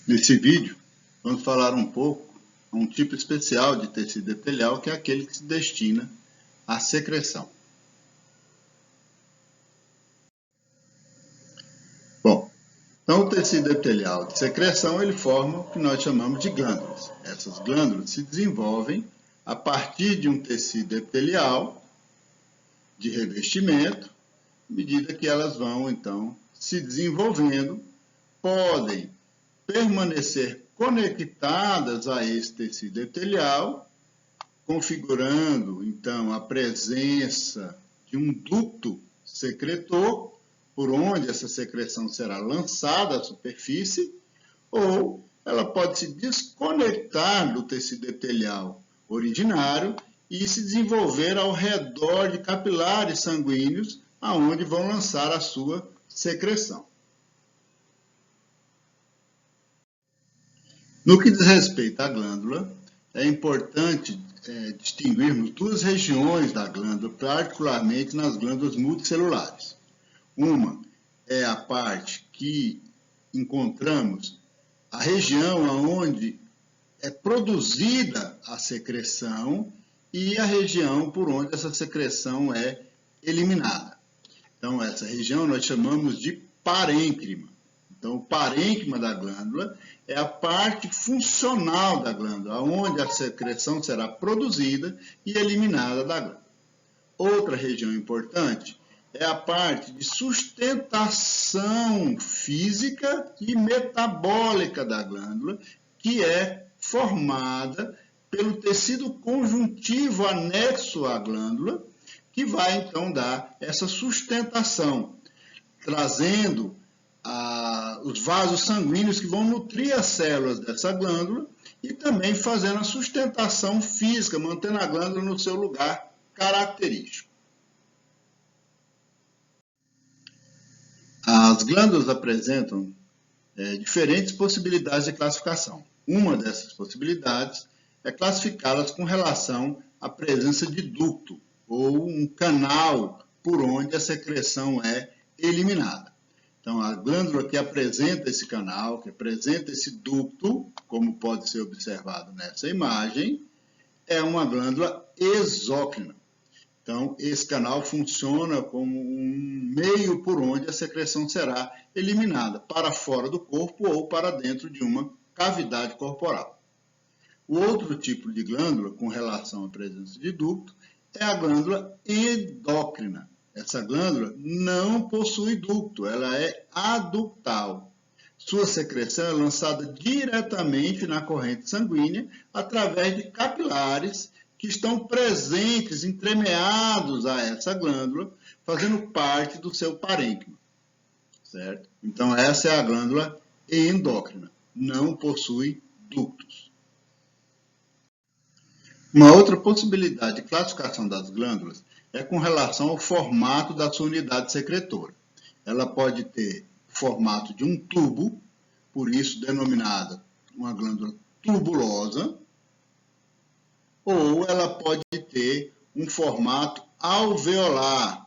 Nesse vídeo, vamos falar um pouco a um tipo especial de tecido epitelial, que é aquele que se destina à secreção. Bom, então o tecido epitelial de secreção, ele forma o que nós chamamos de glândulas. Essas glândulas se desenvolvem a partir de um tecido epitelial de revestimento, à medida que elas vão, então, se desenvolvendo, podem permanecer conectadas a esse tecido epitelial, configurando, então, a presença de um ducto secretor, por onde essa secreção será lançada à superfície, ou ela pode se desconectar do tecido epitelial originário e se desenvolver ao redor de capilares sanguíneos, aonde vão lançar a sua secreção. No que diz respeito à glândula, é importante distinguirmos duas regiões da glândula, particularmente nas glândulas multicelulares. Uma é a parte que encontramos a região onde é produzida a secreção e a região por onde essa secreção é eliminada. Então, essa região nós chamamos de parênquima. Então, o parênquima da glândula é a parte funcional da glândula, onde a secreção será produzida e eliminada da glândula. Outra região importante é a parte de sustentação física e metabólica da glândula, que é formada pelo tecido conjuntivo anexo à glândula, que vai então dar essa sustentação, trazendo os vasos sanguíneos que vão nutrir as células dessa glândula e também fazendo a sustentação física, mantendo a glândula no seu lugar característico. As glândulas apresentam diferentes possibilidades de classificação. Uma dessas possibilidades é classificá-las com relação à presença de ducto, ou um canal por onde a secreção é eliminada. Então, a glândula que apresenta esse canal, que apresenta esse ducto, como pode ser observado nessa imagem, é uma glândula exócrina. Então, esse canal funciona como um meio por onde a secreção será eliminada para fora do corpo ou para dentro de uma cavidade corporal. O outro tipo de glândula, com relação à presença de ducto, é a glândula endócrina. Essa glândula não possui ducto, ela é aductal. Sua secreção é lançada diretamente na corrente sanguínea através de capilares que estão presentes, entremeados a essa glândula, fazendo parte do seu parênquima, certo? Então, essa é a glândula endócrina, não possui ductos. Uma outra possibilidade de classificação das glândulas é com relação ao formato da sua unidade secretora. Ela pode ter o formato de um tubo, por isso denominada uma glândula tubulosa, ou ela pode ter um formato alveolar,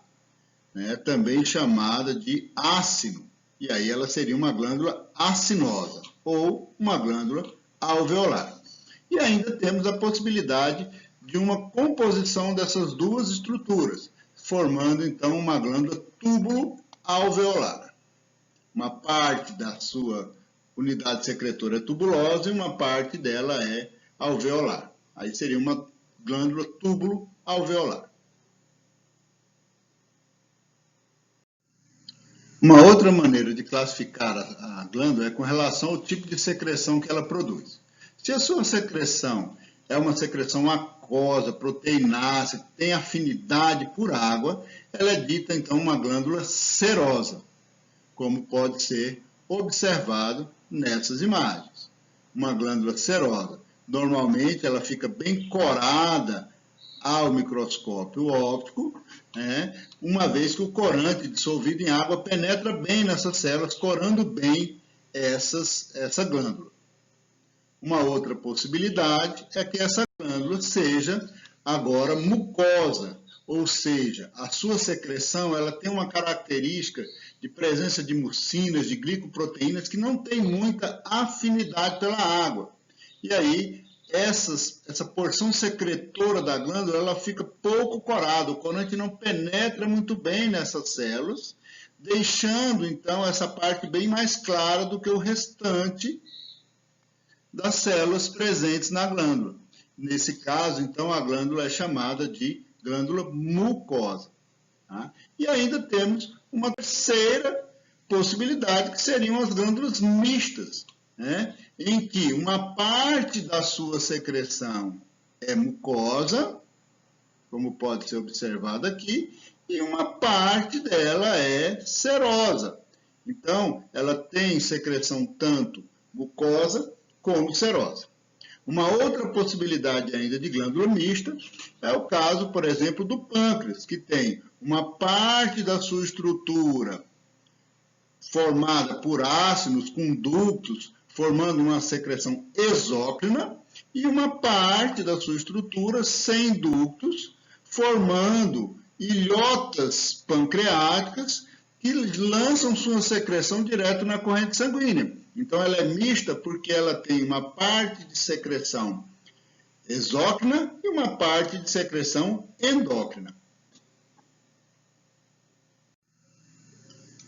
também chamada de ácino, e aí ela seria uma glândula acinosa, ou uma glândula alveolar. E ainda temos a possibilidade de uma composição dessas duas estruturas, formando então uma glândula túbulo-alveolar. Uma parte da sua unidade secretora é tubulosa e uma parte dela é alveolar. Aí seria uma glândula túbulo-alveolar. Uma outra maneira de classificar a glândula é com relação ao tipo de secreção que ela produz. Se a sua secreção é uma secreção aquosa, proteinácea, que tem afinidade por água, ela é dita então uma glândula serosa, como pode ser observado nessas imagens. Uma glândula serosa, normalmente ela fica bem corada ao microscópio óptico, uma vez que o corante dissolvido em água penetra bem nessas células, corando bem essa glândula. Uma outra possibilidade é que essa glândula seja agora mucosa, ou seja, a sua secreção ela tem uma característica de presença de mucinas, de glicoproteínas, que não tem muita afinidade pela água. E aí, essa porção secretora da glândula, ela fica pouco corada, o corante não penetra muito bem nessas células, deixando, então, essa parte bem mais clara do que o restante das células presentes na glândula. Nesse caso, então, a glândula é chamada de glândula mucosa. Tá? E ainda temos uma terceira possibilidade, que seriam as glândulas mistas, né? Em que uma parte da sua secreção é mucosa, como pode ser observado aqui, e uma parte dela é serosa. Então, ela tem secreção tanto mucosa como serosa. Uma outra possibilidade ainda de glândula mista é o caso, por exemplo, do pâncreas, que tem uma parte da sua estrutura formada por ácidos com ductos, formando uma secreção exócrina, e uma parte da sua estrutura sem ductos, formando ilhotas pancreáticas que lançam sua secreção direto na corrente sanguínea. Então, ela é mista porque ela tem uma parte de secreção exócrina e uma parte de secreção endócrina.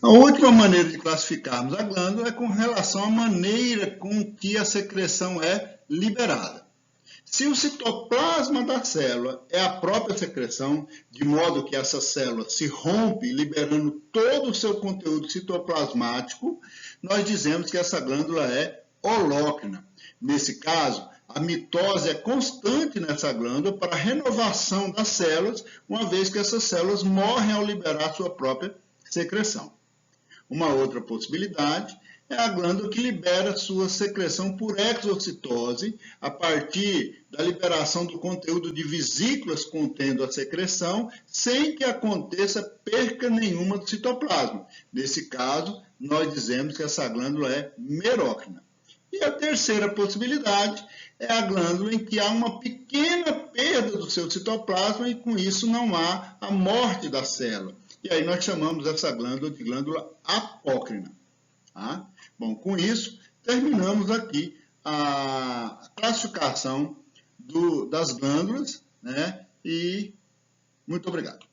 A última maneira de classificarmos a glândula é com relação à maneira com que a secreção é liberada. Se o citoplasma da célula é a própria secreção, de modo que essa célula se rompe, liberando todo o seu conteúdo citoplasmático, nós dizemos que essa glândula é holócrina. Nesse caso, a mitose é constante nessa glândula para a renovação das células, uma vez que essas células morrem ao liberar sua própria secreção. Uma outra possibilidade é a glândula que libera sua secreção por exocitose, a partir da liberação do conteúdo de vesículas contendo a secreção, sem que aconteça perca nenhuma do citoplasma. Nesse caso, nós dizemos que essa glândula é merócrina. E a terceira possibilidade é a glândula em que há uma pequena perda do seu citoplasma e com isso não há a morte da célula. E aí nós chamamos essa glândula de glândula apócrina. Tá? Bom, com isso, terminamos aqui a classificação das glândulas, né? E muito obrigado.